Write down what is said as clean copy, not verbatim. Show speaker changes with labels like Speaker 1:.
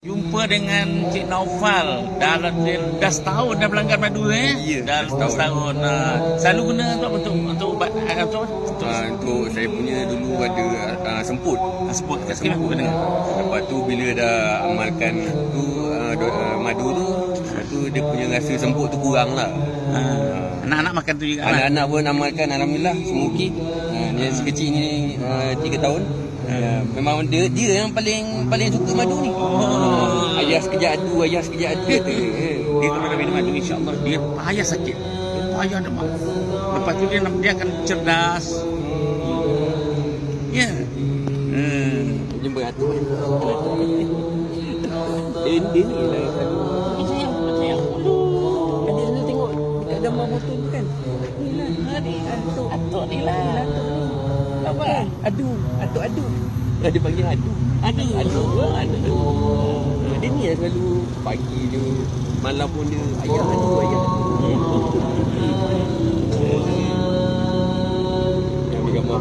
Speaker 1: Jumpa dengan Cik Naufal dah setahun dah pelanggan madu
Speaker 2: Ya,
Speaker 1: dah setahun. Selalu guna untuk
Speaker 2: untuk saya punya dulu ada semput.
Speaker 1: Sebut kat
Speaker 2: Semput.
Speaker 1: sini.
Speaker 2: Lepas tu bila dah amalkan tu madu tu, lepas tu dia punya rasa semput tu kurang lah.
Speaker 1: Anak-anak makan tu juga.
Speaker 2: Anak-anak pun amalkan, alhamdulillah semua okey. Dia sekecil ni 3 tahun. Memang dia yang paling suka madu ni. Ayah sekejap adu.
Speaker 1: Dia kalau dah minum madu, insya-Allah dia payah sakit. Dia payah demam. Lepas tu dia akan cerdas. Ya.
Speaker 2: Jumpa atuk. Dia ni lah
Speaker 1: Sayang.
Speaker 2: Adik selalu tengok kat gambar motor tu kan. Ni lah.
Speaker 1: Atuk ni lah. Apa?
Speaker 2: Adu. Dia panggil adu. Dia ni yang selalu pagi dia, malam pun dia ayah. Yang ambil gambar.